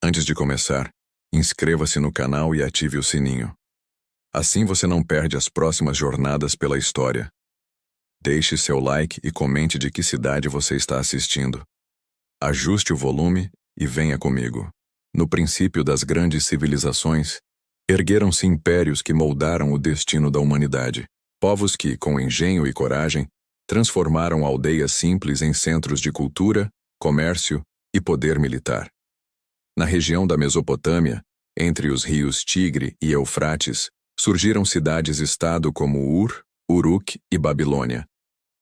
Antes de começar, inscreva-se no canal e ative o sininho. Assim você não perde as próximas jornadas pela história. Deixe seu like e comente de que cidade você está assistindo. Ajuste o volume e venha comigo. No princípio das grandes civilizações, ergueram-se impérios que moldaram o destino da humanidade. Povos que, com engenho e coragem, transformaram aldeias simples em centros de cultura, comércio e poder militar. Na região da Mesopotâmia, entre os rios Tigre e Eufrates, surgiram cidades-estado como Ur, Uruk e Babilônia.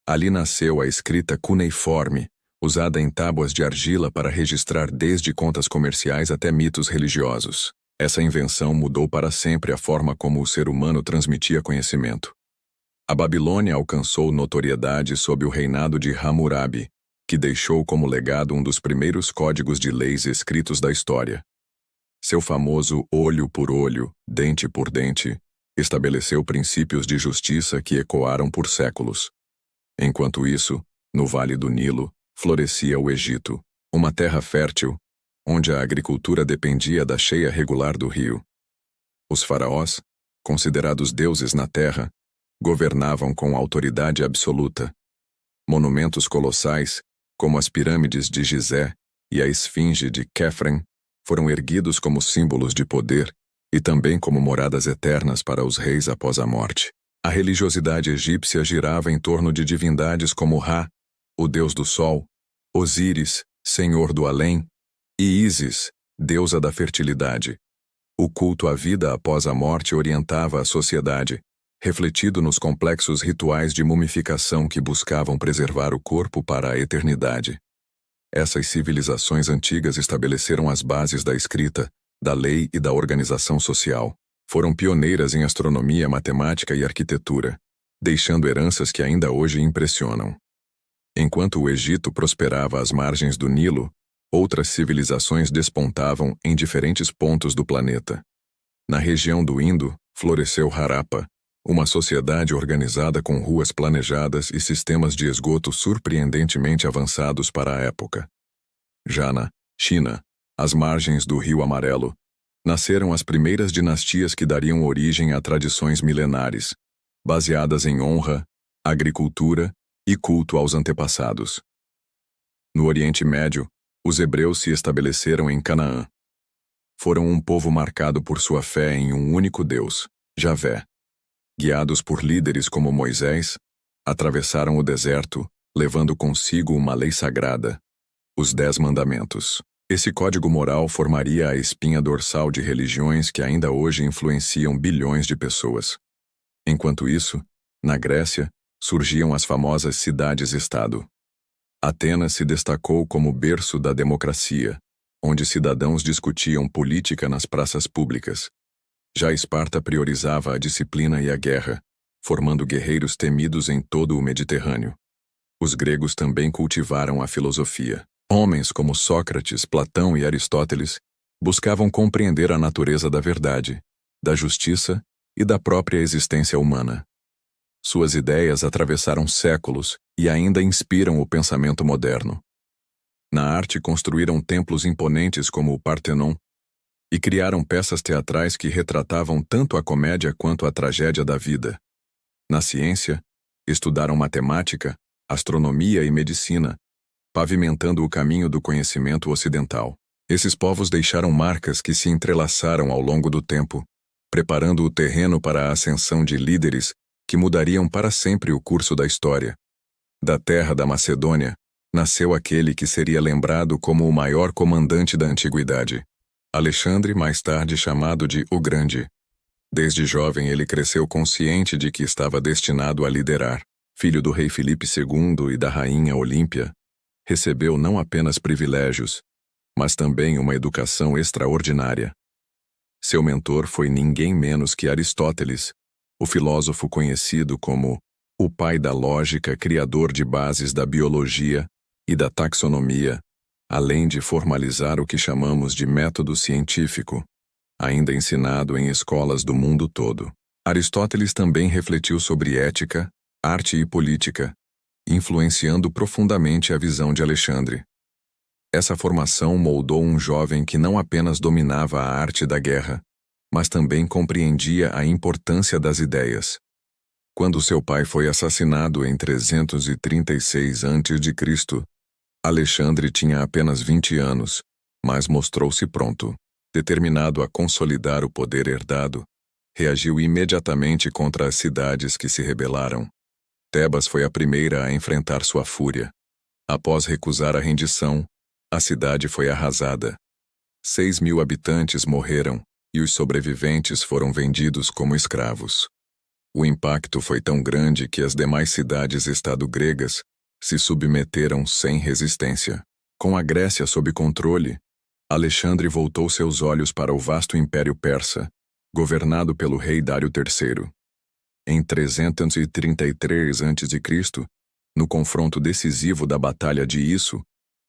Ali nasceu a escrita cuneiforme, usada em tábuas de argila para registrar desde contas comerciais até mitos religiosos. Essa invenção mudou para sempre a forma como o ser humano transmitia conhecimento. A Babilônia alcançou notoriedade sob o reinado de Hammurabi, que deixou como legado um dos primeiros códigos de leis escritos da história. Seu famoso olho por olho, dente por dente, estabeleceu princípios de justiça que ecoaram por séculos. Enquanto isso, no Vale do Nilo, florescia o Egito, uma terra fértil, onde a agricultura dependia da cheia regular do rio. Os faraós, considerados deuses na terra, governavam com autoridade absoluta. Monumentos colossais, como as pirâmides de Gizé e a esfinge de Khefren, foram erguidos como símbolos de poder e também como moradas eternas para os reis após a morte. A religiosidade egípcia girava em torno de divindades como Ra, o deus do sol, Osíris, senhor do além, e Ísis, deusa da fertilidade. O culto à vida após a morte orientava a sociedade, refletido nos complexos rituais de mumificação que buscavam preservar o corpo para a eternidade. Essas civilizações antigas estabeleceram as bases da escrita, da lei e da organização social. Foram pioneiras em astronomia, matemática e arquitetura, deixando heranças que ainda hoje impressionam. Enquanto o Egito prosperava às margens do Nilo, outras civilizações despontavam em diferentes pontos do planeta. Na região do Indo, floresceu Harappa, uma sociedade organizada com ruas planejadas e sistemas de esgoto surpreendentemente avançados para a época. Já na China, às margens do Rio Amarelo, nasceram as primeiras dinastias que dariam origem a tradições milenares, baseadas em honra, agricultura e culto aos antepassados. No Oriente Médio, os hebreus se estabeleceram em Canaã. Foram um povo marcado por sua fé em um único Deus, Javé. Guiados por líderes como Moisés, atravessaram o deserto, levando consigo uma lei sagrada, os 10 Mandamentos. Esse código moral formaria a espinha dorsal de religiões que ainda hoje influenciam bilhões de pessoas. Enquanto isso, na Grécia, surgiam as famosas cidades-estado. Atenas se destacou como berço da democracia, onde cidadãos discutiam política nas praças públicas. Já Esparta priorizava a disciplina e a guerra, formando guerreiros temidos em todo o Mediterrâneo. Os gregos também cultivaram a filosofia. Homens como Sócrates, Platão e Aristóteles buscavam compreender a natureza da verdade, da justiça e da própria existência humana. Suas ideias atravessaram séculos e ainda inspiram o pensamento moderno. Na arte construíram templos imponentes como o Partenon, e criaram peças teatrais que retratavam tanto a comédia quanto a tragédia da vida. Na ciência, estudaram matemática, astronomia e medicina, pavimentando o caminho do conhecimento ocidental. Esses povos deixaram marcas que se entrelaçaram ao longo do tempo, preparando o terreno para a ascensão de líderes que mudariam para sempre o curso da história. Da terra da Macedônia, nasceu aquele que seria lembrado como o maior comandante da antiguidade, Alexandre, mais tarde chamado de O Grande. Desde jovem ele cresceu consciente de que estava destinado a liderar. Filho do rei Filipe II e da rainha Olímpia, recebeu não apenas privilégios, mas também uma educação extraordinária. Seu mentor foi ninguém menos que Aristóteles, o filósofo conhecido como o pai da lógica, criador de bases da biologia e da taxonomia, além de formalizar o que chamamos de método científico, ainda ensinado em escolas do mundo todo. Aristóteles também refletiu sobre ética, arte e política, influenciando profundamente a visão de Alexandre. Essa formação moldou um jovem que não apenas dominava a arte da guerra, mas também compreendia a importância das ideias. Quando seu pai foi assassinado em 336 a.C., Alexandre tinha apenas 20 anos, mas mostrou-se pronto. Determinado a consolidar o poder herdado, reagiu imediatamente contra as cidades que se rebelaram. Tebas foi a primeira a enfrentar sua fúria. Após recusar a rendição, a cidade foi arrasada. 6.000 habitantes morreram e os sobreviventes foram vendidos como escravos. O impacto foi tão grande que as demais cidades-estado gregas se submeteram sem resistência. Com a Grécia sob controle, Alexandre voltou seus olhos para o vasto Império Persa, governado pelo rei Dário III. Em 333 a.C., no confronto decisivo da Batalha de Isso,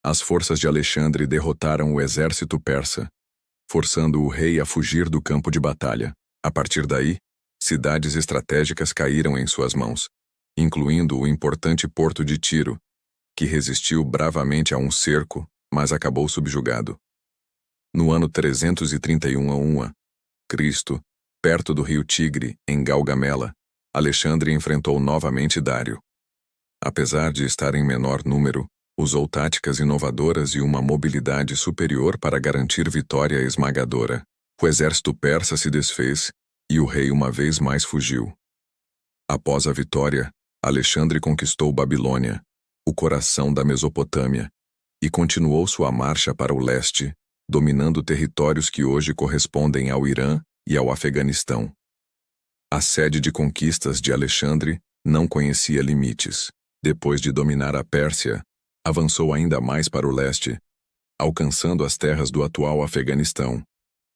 as forças de Alexandre derrotaram o exército persa, forçando o rei a fugir do campo de batalha. A partir daí, cidades estratégicas caíram em suas mãos, incluindo o importante porto de Tiro, que resistiu bravamente a um cerco, mas acabou subjugado. No ano 331 a.C., perto do rio Tigre, em Gaugamela, Alexandre enfrentou novamente Dário. Apesar de estar em menor número, usou táticas inovadoras e uma mobilidade superior para garantir vitória esmagadora. O exército persa se desfez e o rei uma vez mais fugiu. Após a vitória, Alexandre conquistou Babilônia, o coração da Mesopotâmia, e continuou sua marcha para o leste, dominando territórios que hoje correspondem ao Irã e ao Afeganistão. A sede de conquistas de Alexandre não conhecia limites. Depois de dominar a Pérsia, avançou ainda mais para o leste, alcançando as terras do atual Afeganistão,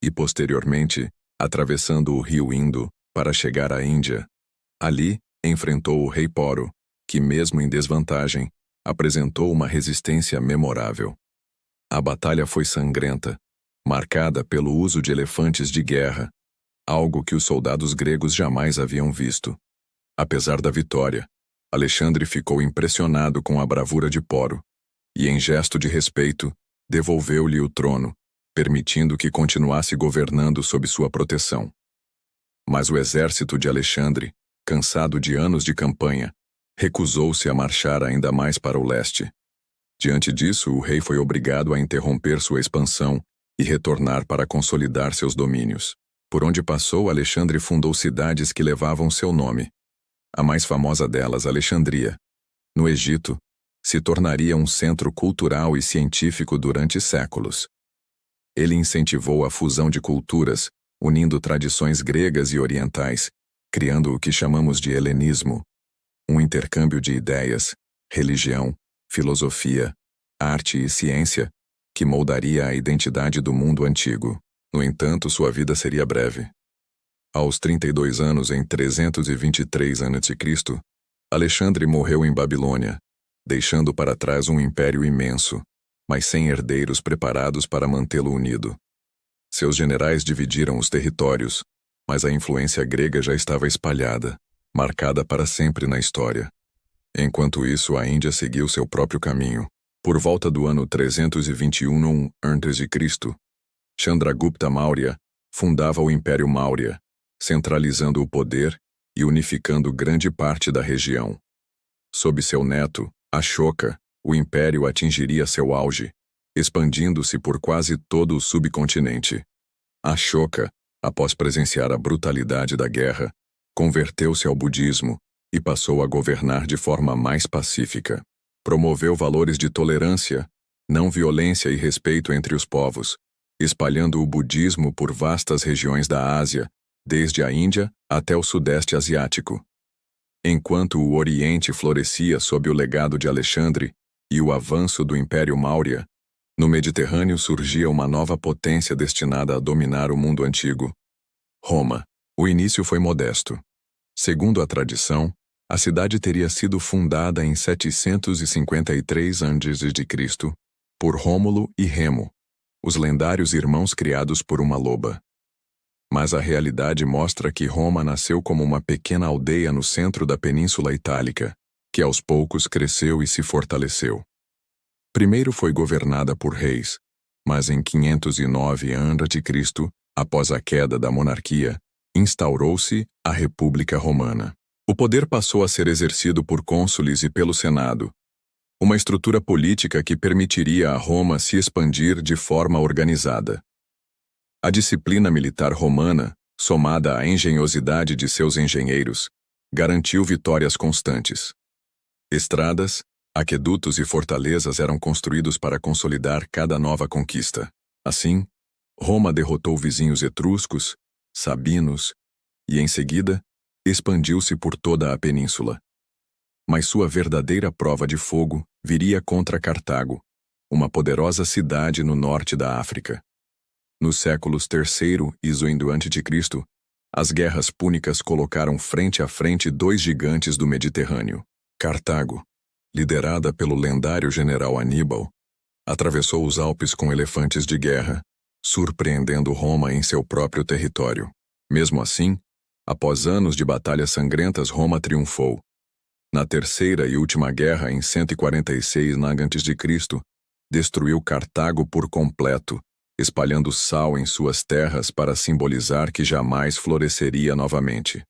e posteriormente, atravessando o rio Indo para chegar à Índia. Ali, enfrentou o rei Poro, que mesmo em desvantagem, apresentou uma resistência memorável. A batalha foi sangrenta, marcada pelo uso de elefantes de guerra, algo que os soldados gregos jamais haviam visto. Apesar da vitória, Alexandre ficou impressionado com a bravura de Poro, e em gesto de respeito, devolveu-lhe o trono, permitindo que continuasse governando sob sua proteção. Mas o exército de Alexandre, cansado de anos de campanha, recusou-se a marchar ainda mais para o leste. Diante disso, o rei foi obrigado a interromper sua expansão e retornar para consolidar seus domínios. Por onde passou, Alexandre fundou cidades que levavam seu nome. A mais famosa delas, Alexandria, no Egito, se tornaria um centro cultural e científico durante séculos. Ele incentivou a fusão de culturas, unindo tradições gregas e orientais, criando o que chamamos de helenismo, um intercâmbio de ideias, religião, filosofia, arte e ciência, que moldaria a identidade do mundo antigo. No entanto, sua vida seria breve. Aos 32 anos, em 323 a.C., Alexandre morreu em Babilônia, deixando para trás um império imenso, mas sem herdeiros preparados para mantê-lo unido. Seus generais dividiram os territórios, mas a influência grega já estava espalhada, marcada para sempre na história. Enquanto isso, a Índia seguiu seu próprio caminho. Por volta do ano 321 a.C., Chandragupta Maurya fundava o Império Maurya, centralizando o poder e unificando grande parte da região. Sob seu neto, Ashoka, o império atingiria seu auge, expandindo-se por quase todo o subcontinente. Ashoka, após presenciar a brutalidade da guerra, converteu-se ao budismo e passou a governar de forma mais pacífica. Promoveu valores de tolerância, não violência e respeito entre os povos, espalhando o budismo por vastas regiões da Ásia, desde a Índia até o Sudeste Asiático. Enquanto o Oriente florescia sob o legado de Alexandre e o avanço do Império Maurya, no Mediterrâneo surgia uma nova potência destinada a dominar o mundo antigo: Roma. O início foi modesto. Segundo a tradição, a cidade teria sido fundada em 753 a.C. por Rômulo e Remo, os lendários irmãos criados por uma loba. Mas a realidade mostra que Roma nasceu como uma pequena aldeia no centro da Península Itálica, que aos poucos cresceu e se fortaleceu. Primeiro foi governada por reis, mas em 509 a.C., após a queda da monarquia, instaurou-se a República Romana. O poder passou a ser exercido por cônsules e pelo Senado, uma estrutura política que permitiria a Roma se expandir de forma organizada. A disciplina militar romana, somada à engenhosidade de seus engenheiros, garantiu vitórias constantes. Estradas, aquedutos e fortalezas eram construídos para consolidar cada nova conquista. Assim, Roma derrotou vizinhos etruscos, sabinos e, em seguida, expandiu-se por toda a península. Mas sua verdadeira prova de fogo viria contra Cartago, uma poderosa cidade no norte da África. Nos séculos III e indo a.C., as guerras púnicas colocaram frente a frente dois gigantes do Mediterrâneo. Cartago, liderada pelo lendário general Aníbal, atravessou os Alpes com elefantes de guerra, surpreendendo Roma em seu próprio território. Mesmo assim, após anos de batalhas sangrentas, Roma triunfou. Na terceira e última guerra, em 146 a.C., destruiu Cartago por completo, espalhando sal em suas terras para simbolizar que jamais floresceria novamente.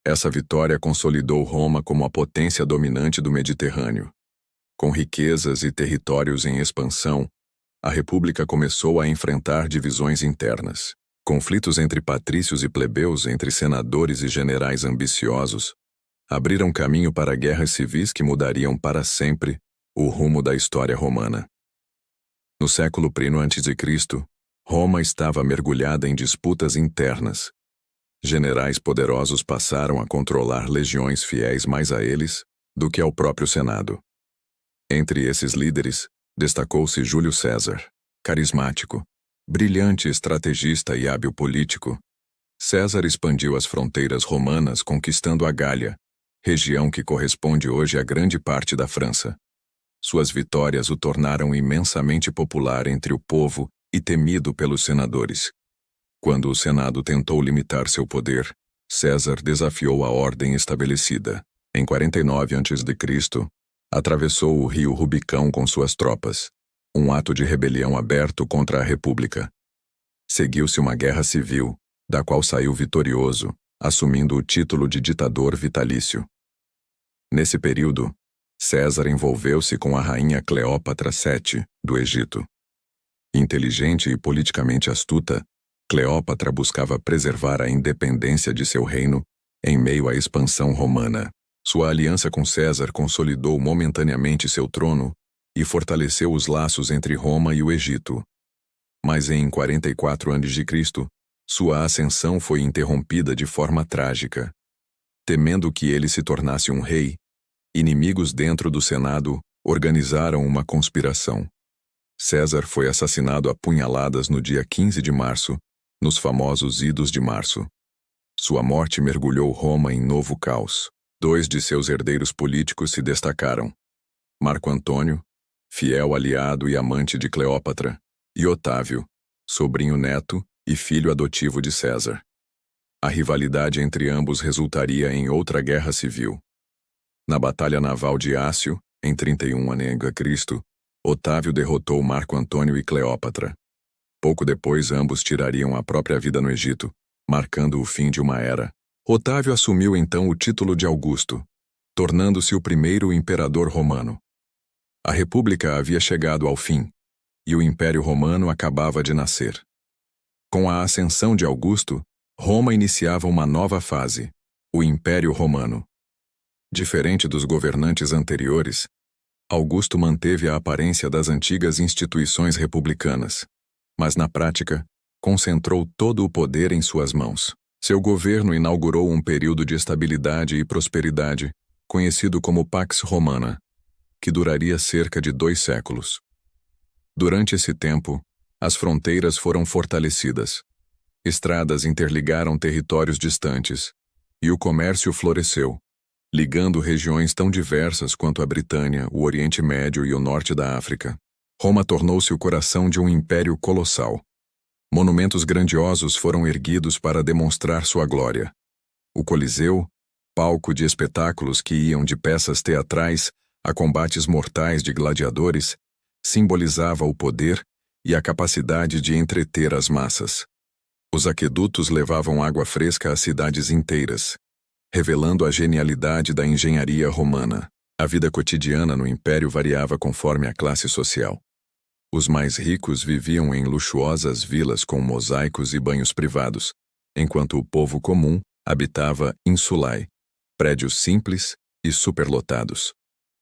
Essa vitória consolidou Roma como a potência dominante do Mediterrâneo. Com riquezas e territórios em expansão, a República começou a enfrentar divisões internas. Conflitos entre patrícios e plebeus, entre senadores e generais ambiciosos, abriram caminho para guerras civis que mudariam para sempre o rumo da história romana. No século I a.C., Roma estava mergulhada em disputas internas. Generais poderosos passaram a controlar legiões fiéis mais a eles do que ao próprio Senado. Entre esses líderes, destacou-se Júlio César. Carismático, brilhante estrategista e hábil político, César expandiu as fronteiras romanas conquistando a Gália, região que corresponde hoje a grande parte da França. Suas vitórias o tornaram imensamente popular entre o povo e temido pelos senadores. Quando o Senado tentou limitar seu poder, César desafiou a ordem estabelecida. Em 49 a.C., atravessou o rio Rubicão com suas tropas, um ato de rebelião aberto contra a República. Seguiu-se uma guerra civil, da qual saiu vitorioso, assumindo o título de ditador vitalício. Nesse período, César envolveu-se com a rainha Cleópatra VII, do Egito. Inteligente e politicamente astuta, Cleópatra buscava preservar a independência de seu reino em meio à expansão romana. Sua aliança com César consolidou momentaneamente seu trono e fortaleceu os laços entre Roma e o Egito. Mas em 44 a.C., sua ascensão foi interrompida de forma trágica. Temendo que ele se tornasse um rei, inimigos dentro do Senado organizaram uma conspiração. César foi assassinado a punhaladas no dia 15 de março, nos famosos Idos de Março. Sua morte mergulhou Roma em novo caos. Dois de seus herdeiros políticos se destacaram: Marco Antônio, fiel aliado e amante de Cleópatra, e Otávio, sobrinho neto e filho adotivo de César. A rivalidade entre ambos resultaria em outra guerra civil. Na Batalha Naval de Ácio, em 31 a.C., Otávio derrotou Marco Antônio e Cleópatra. Pouco depois, ambos tirariam a própria vida no Egito, marcando o fim de uma era. Otávio assumiu então o título de Augusto, tornando-se o primeiro imperador romano. A República havia chegado ao fim, e o Império Romano acabava de nascer. Com a ascensão de Augusto, Roma iniciava uma nova fase, o Império Romano. Diferente dos governantes anteriores, Augusto manteve a aparência das antigas instituições republicanas, mas na prática, concentrou todo o poder em suas mãos. Seu governo inaugurou um período de estabilidade e prosperidade, conhecido como Pax Romana, que duraria cerca de 2 séculos. Durante esse tempo, as fronteiras foram fortalecidas. Estradas interligaram territórios distantes, e o comércio floresceu, ligando regiões tão diversas quanto a Britânia, o Oriente Médio e o norte da África. Roma tornou-se o coração de um império colossal. Monumentos grandiosos foram erguidos para demonstrar sua glória. O Coliseu, palco de espetáculos que iam de peças teatrais a combates mortais de gladiadores, simbolizava o poder e a capacidade de entreter as massas. Os aquedutos levavam água fresca a cidades inteiras, revelando a genialidade da engenharia romana. A vida cotidiana no Império variava conforme a classe social. Os mais ricos viviam em luxuosas vilas com mosaicos e banhos privados, enquanto o povo comum habitava insulae, prédios simples e superlotados.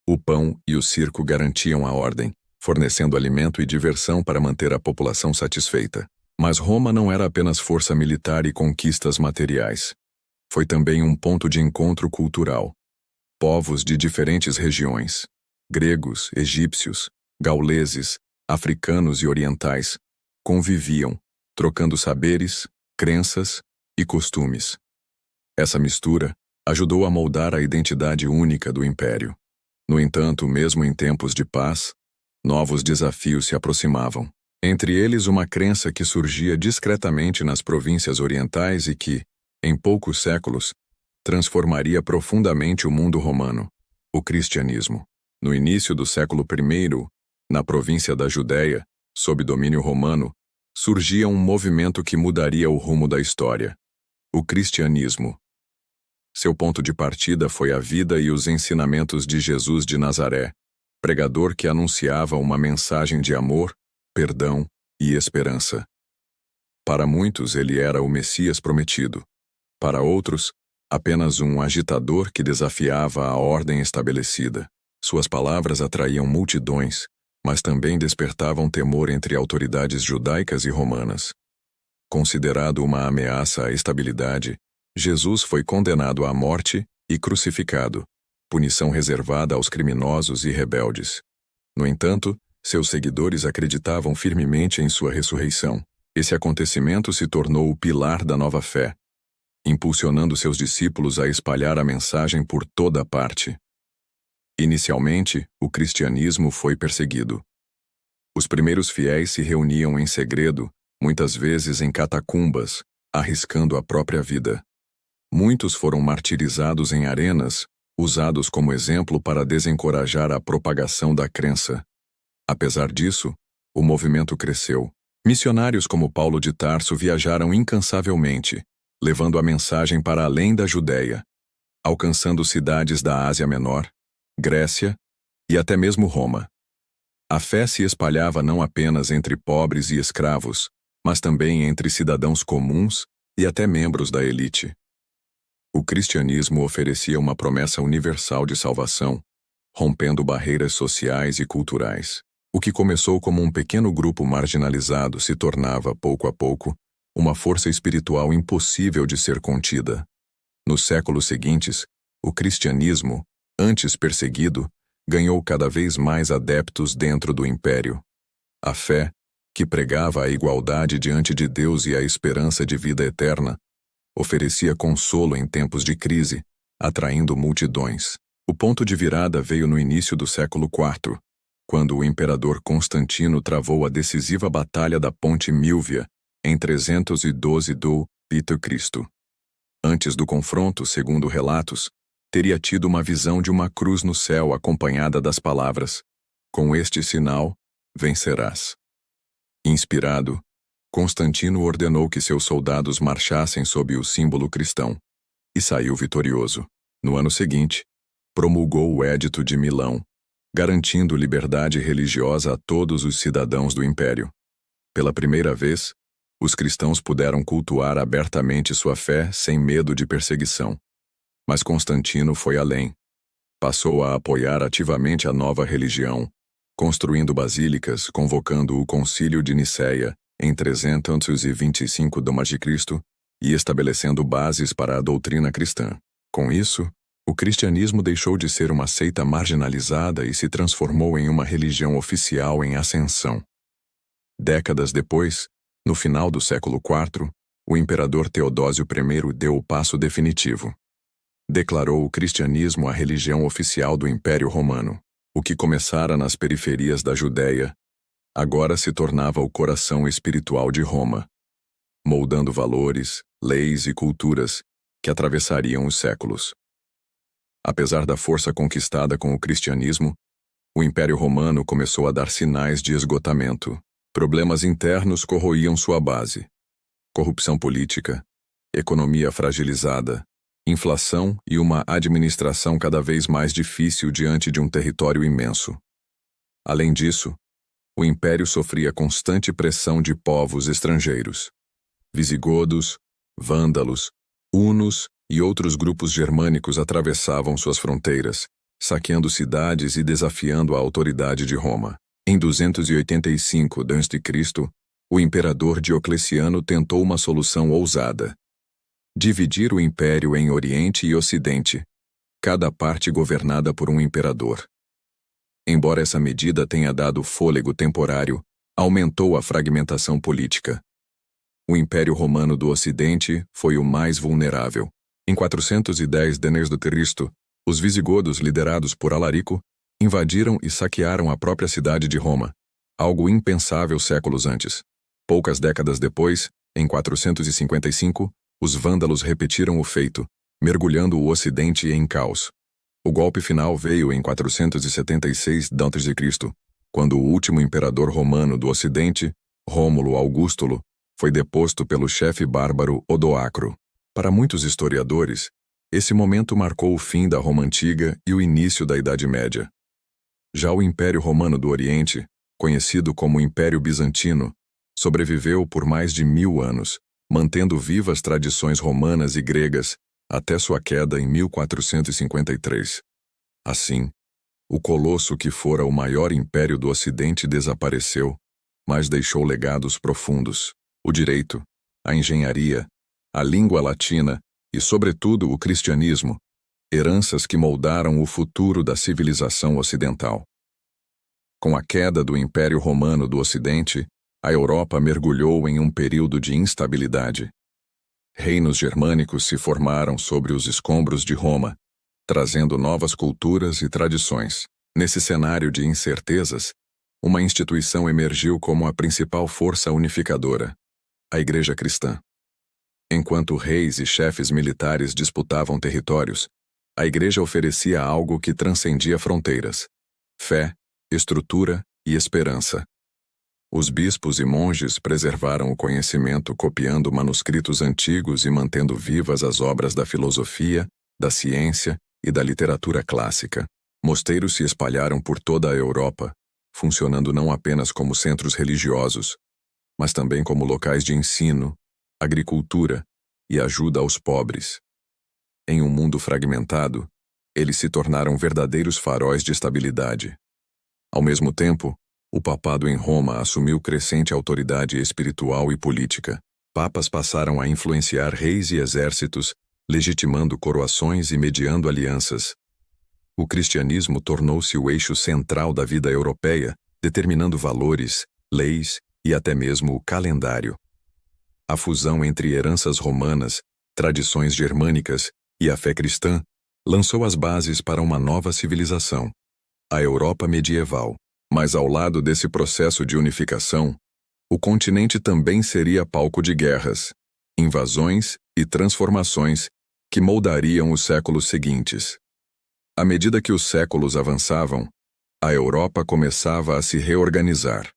O pão e o circo garantiam a ordem, fornecendo alimento e diversão para manter a população satisfeita. Mas Roma não era apenas força militar e conquistas materiais. Foi também um ponto de encontro cultural. Povos de diferentes regiões, gregos, egípcios, gauleses, africanos e orientais, conviviam, trocando saberes, crenças e costumes. Essa mistura ajudou a moldar a identidade única do Império. No entanto, mesmo em tempos de paz, novos desafios se aproximavam. Entre eles, uma crença que surgia discretamente nas províncias orientais e que, em poucos séculos, transformaria profundamente o mundo romano: o cristianismo. No início do século I, na província da Judéia, sob domínio romano, surgia um movimento que mudaria o rumo da história: o cristianismo. Seu ponto de partida foi a vida e os ensinamentos de Jesus de Nazaré, pregador que anunciava uma mensagem de amor, perdão e esperança. Para muitos, ele era o Messias prometido. Para outros, apenas um agitador que desafiava a ordem estabelecida. Suas palavras atraíam multidões, mas também despertavam temor entre autoridades judaicas e romanas. Considerado uma ameaça à estabilidade, Jesus foi condenado à morte e crucificado, punição reservada aos criminosos e rebeldes. No entanto, seus seguidores acreditavam firmemente em sua ressurreição. Esse acontecimento se tornou o pilar da nova fé, impulsionando seus discípulos a espalhar a mensagem por toda parte. Inicialmente, o cristianismo foi perseguido. Os primeiros fiéis se reuniam em segredo, muitas vezes em catacumbas, arriscando a própria vida. Muitos foram martirizados em arenas, usados como exemplo para desencorajar a propagação da crença. Apesar disso, o movimento cresceu. Missionários como Paulo de Tarso viajaram incansavelmente, levando a mensagem para além da Judéia, alcançando cidades da Ásia Menor, Grécia e até mesmo Roma. A fé se espalhava não apenas entre pobres e escravos, mas também entre cidadãos comuns e até membros da elite. O cristianismo oferecia uma promessa universal de salvação, rompendo barreiras sociais e culturais. O que começou como um pequeno grupo marginalizado se tornava, pouco a pouco, uma força espiritual impossível de ser contida. Nos séculos seguintes, o cristianismo, antes perseguido, ganhou cada vez mais adeptos dentro do império. A fé, que pregava a igualdade diante de Deus e a esperança de vida eterna, oferecia consolo em tempos de crise, atraindo multidões. O ponto de virada veio no início do século IV, quando o imperador Constantino travou a decisiva Batalha da Ponte Milvia, em 312 d.C. Antes do confronto, segundo relatos, teria tido uma visão de uma cruz no céu acompanhada das palavras: "Com este sinal, vencerás." Inspirado, Constantino ordenou que seus soldados marchassem sob o símbolo cristão, e saiu vitorioso. No ano seguinte, promulgou o Édito de Milão, garantindo liberdade religiosa a todos os cidadãos do império. Pela primeira vez, os cristãos puderam cultuar abertamente sua fé sem medo de perseguição. Mas Constantino foi além. Passou a apoiar ativamente a nova religião, construindo basílicas, convocando o Concílio de Nicéia em 325 d.C. e estabelecendo bases para a doutrina cristã. Com isso, o cristianismo deixou de ser uma seita marginalizada e se transformou em uma religião oficial em ascensão. Décadas depois, no final do século IV, o imperador Teodósio I deu o passo definitivo. Declarou o cristianismo a religião oficial do Império Romano. O que começara nas periferias da Judéia, agora se tornava o coração espiritual de Roma, moldando valores, leis e culturas que atravessariam os séculos. Apesar da força conquistada com o cristianismo, O Império Romano começou a dar sinais de esgotamento. Problemas internos corroíam sua base. Corrupção política, economia fragilizada, inflação e uma administração cada vez mais difícil diante de um território imenso. Além disso, o Império sofria constante pressão de povos estrangeiros. Visigodos, vândalos, hunos e outros grupos germânicos atravessavam suas fronteiras, saqueando cidades e desafiando a autoridade de Roma. Em 285 d.C., o imperador Diocleciano tentou uma solução ousada: dividir o império em Oriente e Ocidente, cada parte governada por um imperador. Embora essa medida tenha dado fôlego temporário, aumentou a fragmentação política. O Império Romano do Ocidente foi o mais vulnerável. Em 410 d.C., os visigodos, liderados por Alarico, invadiram e saquearam a própria cidade de Roma, algo impensável séculos antes. Poucas décadas depois, em 455, os vândalos repetiram o feito, mergulhando o Ocidente em caos. O golpe final veio em 476 d.C., quando o último imperador romano do Ocidente, Rômulo Augustulo, foi deposto pelo chefe bárbaro Odoacro. Para muitos historiadores, esse momento marcou o fim da Roma Antiga e o início da Idade Média. Já o Império Romano do Oriente, conhecido como Império Bizantino, sobreviveu por mais de 1000 anos, mantendo vivas tradições romanas e gregas até sua queda em 1453. Assim, o colosso que fora o maior império do Ocidente desapareceu, mas deixou legados profundos: o direito, a engenharia, a língua latina e, sobretudo, o cristianismo, heranças que moldaram o futuro da civilização ocidental. Com a queda do Império Romano do Ocidente, a Europa mergulhou em um período de instabilidade. Reinos germânicos se formaram sobre os escombros de Roma, trazendo novas culturas e tradições. Nesse cenário de incertezas, uma instituição emergiu como a principal força unificadora: a Igreja Cristã. Enquanto reis e chefes militares disputavam territórios, a Igreja oferecia algo que transcendia fronteiras: fé, estrutura e esperança. Os bispos e monges preservaram o conhecimento copiando manuscritos antigos e mantendo vivas as obras da filosofia, da ciência e da literatura clássica. Mosteiros se espalharam por toda a Europa, funcionando não apenas como centros religiosos, mas também como locais de ensino, agricultura e ajuda aos pobres. Em um mundo fragmentado, eles se tornaram verdadeiros faróis de estabilidade. Ao mesmo tempo, o papado em Roma assumiu crescente autoridade espiritual e política. Papas passaram a influenciar reis e exércitos, legitimando coroações e mediando alianças. O cristianismo tornou-se o eixo central da vida europeia, determinando valores, leis e até mesmo o calendário. A fusão entre heranças romanas, tradições germânicas e a fé cristã lançou as bases para uma nova civilização, a Europa medieval. Mas ao lado desse processo de unificação, o continente também seria palco de guerras, invasões e transformações que moldariam os séculos seguintes. À medida que os séculos avançavam, a Europa começava a se reorganizar.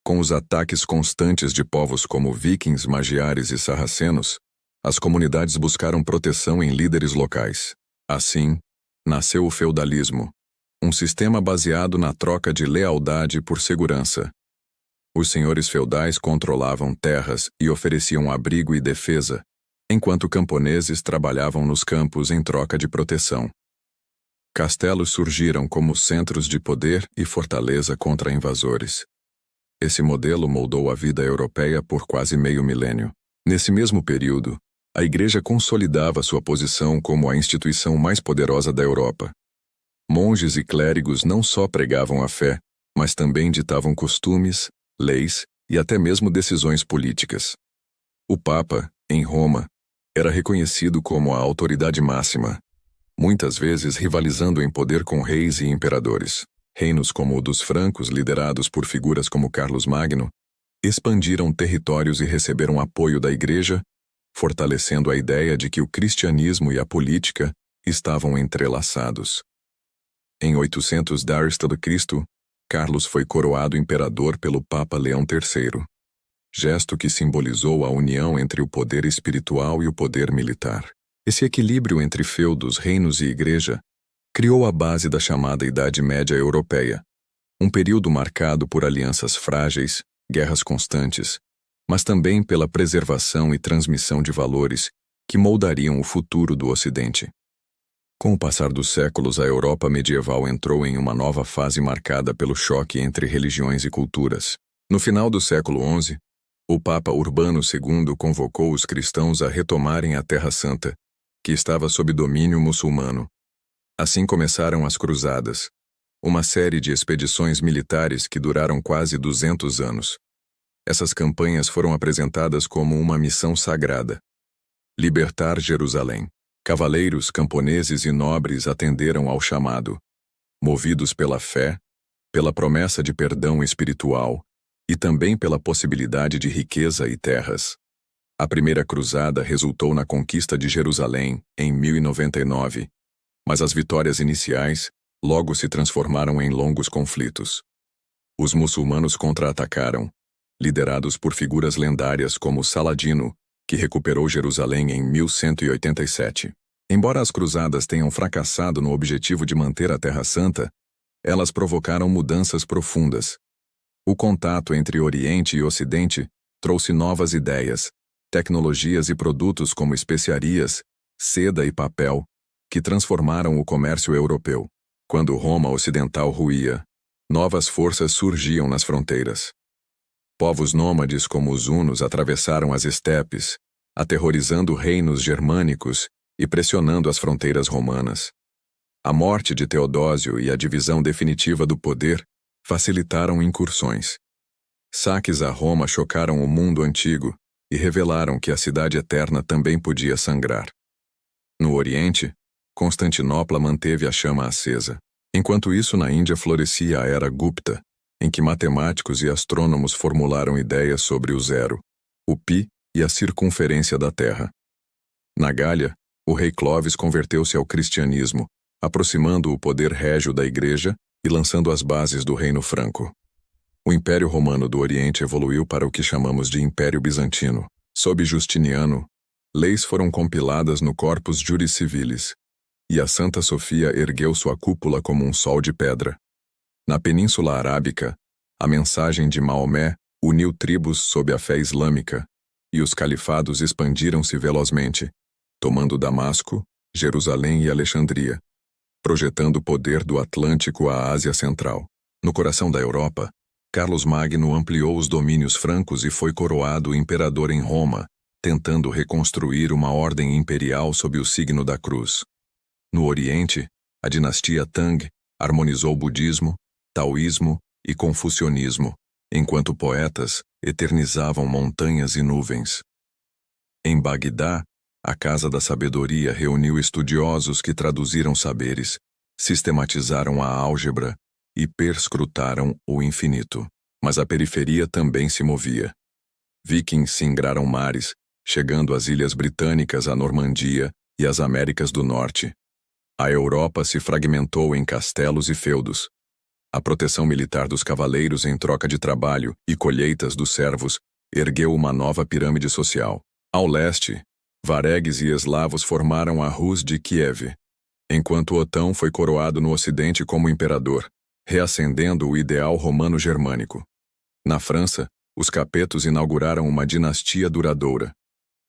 Com os ataques constantes de povos como vikings, magiares e sarracenos, as comunidades buscaram proteção em líderes locais. Assim, nasceu o feudalismo, um sistema baseado na troca de lealdade por segurança. Os senhores feudais controlavam terras e ofereciam abrigo e defesa, enquanto camponeses trabalhavam nos campos em troca de proteção. Castelos surgiram como centros de poder e fortaleza contra invasores. Esse modelo moldou a vida europeia por quase meio milênio. Nesse mesmo período, a Igreja consolidava sua posição como a instituição mais poderosa da Europa. Monges e clérigos não só pregavam a fé, mas também ditavam costumes, leis e até mesmo decisões políticas. O Papa, em Roma, era reconhecido como a autoridade máxima, muitas vezes rivalizando em poder com reis e imperadores. Reinos como o dos francos, liderados por figuras como Carlos Magno, expandiram territórios e receberam apoio da Igreja, fortalecendo a ideia de que o cristianismo e a política estavam entrelaçados. Em 800 d.C., Carlos foi coroado imperador pelo Papa Leão III, gesto que simbolizou a união entre o poder espiritual e o poder militar. Esse equilíbrio entre feudos, reinos e igreja criou a base da chamada Idade Média Europeia, um período marcado por alianças frágeis, guerras constantes, mas também pela preservação e transmissão de valores que moldariam o futuro do Ocidente. Com o passar dos séculos, a Europa medieval entrou em uma nova fase marcada pelo choque entre religiões e culturas. No final do século XI, o Papa Urbano II convocou os cristãos a retomarem a Terra Santa, que estava sob domínio muçulmano. Assim começaram as Cruzadas, uma série de expedições militares que duraram quase 200 anos. Essas campanhas foram apresentadas como uma missão sagrada: libertar Jerusalém. Cavaleiros, camponeses e nobres atenderam ao chamado, movidos pela fé, pela promessa de perdão espiritual e também pela possibilidade de riqueza e terras. A primeira cruzada resultou na conquista de Jerusalém em 1099, mas as vitórias iniciais logo se transformaram em longos conflitos. Os muçulmanos contra-atacaram, liderados por figuras lendárias como Saladino, que recuperou Jerusalém em 1187. Embora as cruzadas tenham fracassado no objetivo de manter a Terra Santa, elas provocaram mudanças profundas. O contato entre Oriente e Ocidente trouxe novas ideias, tecnologias e produtos como especiarias, seda e papel, que transformaram o comércio europeu. Quando Roma Ocidental ruía, novas forças surgiam nas fronteiras. Povos nômades como os hunos atravessaram as estepes, aterrorizando reinos germânicos e pressionando as fronteiras romanas. A morte de Teodósio e a divisão definitiva do poder facilitaram incursões. Saques a Roma chocaram o mundo antigo e revelaram que a cidade eterna também podia sangrar. No Oriente, Constantinopla manteve a chama acesa. Enquanto isso, na Índia florescia a Era Gupta, em que matemáticos e astrônomos formularam ideias sobre o zero, o pi e a circunferência da Terra. Na Gália, o rei Clovis converteu-se ao cristianismo, aproximando o poder régio da Igreja e lançando as bases do Reino Franco. O Império Romano do Oriente evoluiu para o que chamamos de Império Bizantino. Sob Justiniano, leis foram compiladas no Corpus Juris Civilis, e a Santa Sofia ergueu sua cúpula como um sol de pedra. Na Península Arábica, a mensagem de Maomé uniu tribos sob a fé islâmica, e os califados expandiram-se velozmente, tomando Damasco, Jerusalém e Alexandria, projetando o poder do Atlântico à Ásia Central. No coração da Europa, Carlos Magno ampliou os domínios francos e foi coroado imperador em Roma, tentando reconstruir uma ordem imperial sob o signo da cruz. No Oriente, a dinastia Tang harmonizou budismo, taoísmo e confucionismo, enquanto poetas eternizavam montanhas e nuvens. Em Bagdá, a Casa da Sabedoria reuniu estudiosos que traduziram saberes, sistematizaram a álgebra e perscrutaram o infinito. Mas a periferia também se movia. Vikings singraram mares, chegando às Ilhas Britânicas, à Normandia e às Américas do Norte. A Europa se fragmentou em castelos e feudos. A proteção militar dos cavaleiros em troca de trabalho e colheitas dos servos ergueu uma nova pirâmide social. Ao leste, varegues e eslavos formaram a Rus de Kiev, enquanto Otão foi coroado no Ocidente como imperador, reacendendo o ideal romano-germânico. Na França, os capetos inauguraram uma dinastia duradoura.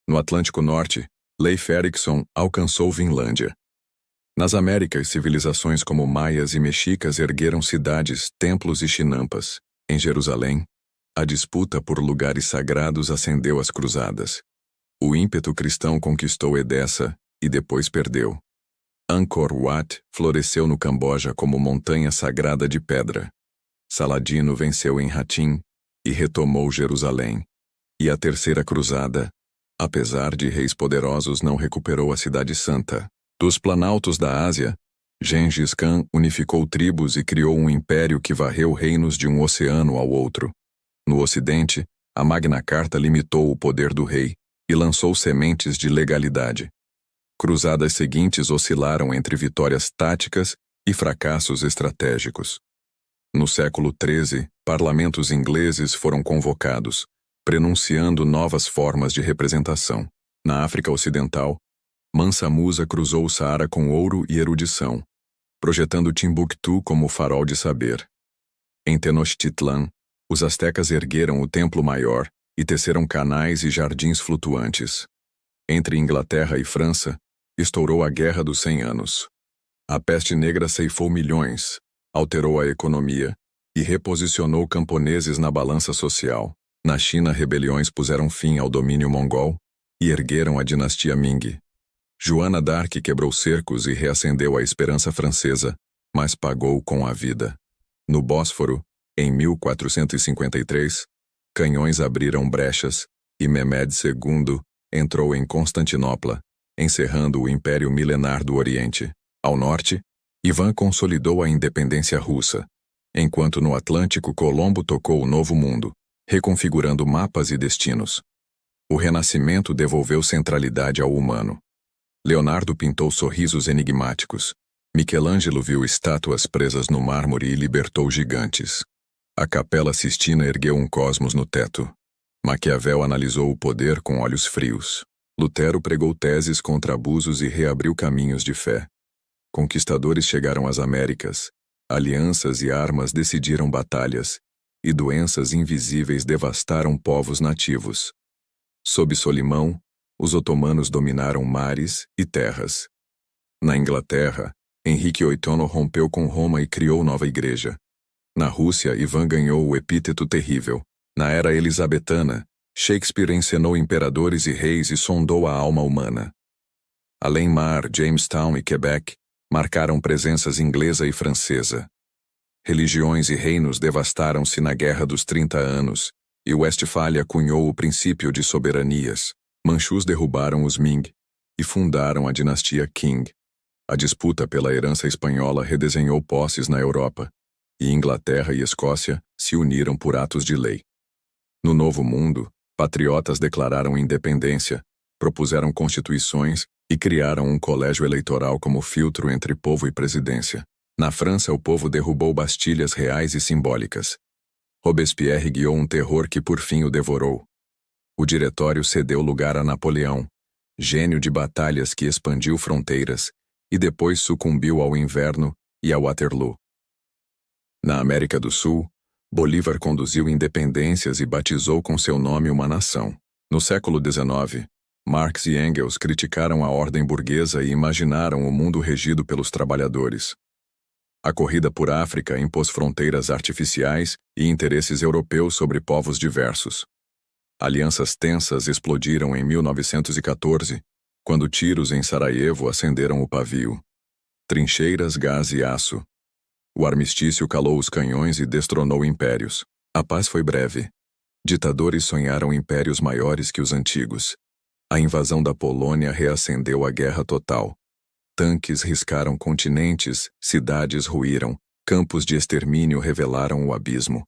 No Atlântico Norte, Leif Erikson alcançou Vinlândia. Nas Américas, civilizações como maias e mexicas ergueram cidades, templos e chinampas. Em Jerusalém, a disputa por lugares sagrados acendeu as cruzadas. O ímpeto cristão conquistou Edessa e depois perdeu. Angkor Wat floresceu no Camboja como montanha sagrada de pedra. Saladino venceu em Hatim e retomou Jerusalém. E a Terceira Cruzada, apesar de reis poderosos, não recuperou a Cidade Santa. Dos planaltos da Ásia, Gengis Khan unificou tribos e criou um império que varreu reinos de um oceano ao outro. No Ocidente, a Magna Carta limitou o poder do rei e lançou sementes de legalidade. Cruzadas seguintes oscilaram entre vitórias táticas e fracassos estratégicos. No século XIII, parlamentos ingleses foram convocados, prenunciando novas formas de representação. Na África Ocidental, Mansa Musa cruzou o Saara com ouro e erudição, projetando Timbuktu como farol de saber. Em Tenochtitlan, os astecas ergueram o templo maior e teceram canais e jardins flutuantes. Entre Inglaterra e França, estourou a Guerra dos 100 Anos. A peste negra ceifou milhões, alterou a economia e reposicionou camponeses na balança social. Na China, rebeliões puseram fim ao domínio mongol e ergueram a dinastia Ming. Joana d'Arc quebrou cercos e reacendeu a esperança francesa, mas pagou com a vida. No Bósforo, em 1453, canhões abriram brechas e Mehmed II entrou em Constantinopla, encerrando o Império Milenar do Oriente. Ao norte, Ivan consolidou a independência russa, enquanto no Atlântico Colombo tocou o Novo Mundo, reconfigurando mapas e destinos. O Renascimento devolveu centralidade ao humano. Leonardo pintou sorrisos enigmáticos. Michelangelo viu estátuas presas no mármore e libertou gigantes. A Capela Sistina ergueu um cosmos no teto. Maquiavel analisou o poder com olhos frios. Lutero pregou teses contra abusos e reabriu caminhos de fé. Conquistadores chegaram às Américas. Alianças e armas decidiram batalhas, e doenças invisíveis devastaram povos nativos. Sob Solimão, os otomanos dominaram mares e terras. Na Inglaterra, Henrique VIII rompeu com Roma e criou nova igreja. Na Rússia, Ivan ganhou o epíteto terrível. Na era elisabetana, Shakespeare encenou imperadores e reis e sondou a alma humana. Além-mar, Jamestown e Quebec marcaram presenças inglesa e francesa. Religiões e reinos devastaram-se na Guerra dos 30 Anos, e Westfália cunhou o princípio de soberanias. Manchus derrubaram os Ming e fundaram a dinastia Qing. A disputa pela herança espanhola redesenhou posses na Europa, e Inglaterra e Escócia se uniram por atos de lei. No Novo Mundo, patriotas declararam independência, propuseram constituições e criaram um colégio eleitoral como filtro entre povo e presidência. Na França, o povo derrubou bastilhas reais e simbólicas. Robespierre guiou um terror que por fim o devorou. O diretório cedeu lugar a Napoleão, gênio de batalhas que expandiu fronteiras e depois sucumbiu ao inverno e a Waterloo. Na América do Sul, Bolívar conduziu independências e batizou com seu nome uma nação. No século XIX, Marx e Engels criticaram a ordem burguesa e imaginaram o mundo regido pelos trabalhadores. A corrida por África impôs fronteiras artificiais e interesses europeus sobre povos diversos. Alianças tensas explodiram em 1914, quando tiros em Sarajevo acenderam o pavio. Trincheiras, gás e aço. O armistício calou os canhões e destronou impérios. A paz foi breve. Ditadores sonharam impérios maiores que os antigos. A invasão da Polônia reacendeu a guerra total. Tanques riscaram continentes, cidades ruíram, campos de extermínio revelaram o abismo.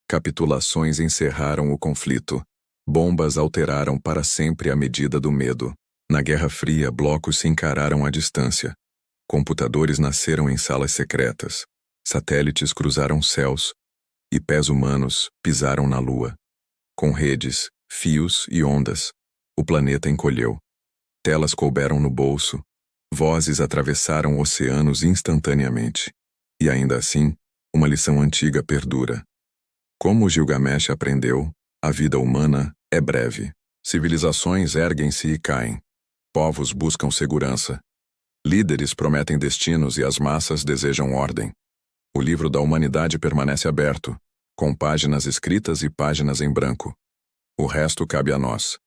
Capitulações encerraram o conflito. Bombas alteraram para sempre a medida do medo. Na Guerra Fria, blocos se encararam à distância. Computadores nasceram em salas secretas. Satélites cruzaram céus. E pés humanos pisaram na Lua. Com redes, fios e ondas, o planeta encolheu. Telas couberam no bolso. Vozes atravessaram oceanos instantaneamente. E ainda assim, uma lição antiga perdura. Como Gilgamesh aprendeu, a vida humana é breve. Civilizações erguem-se e caem. Povos buscam segurança. Líderes prometem destinos e as massas desejam ordem. O livro da humanidade permanece aberto, com páginas escritas e páginas em branco. O resto cabe a nós.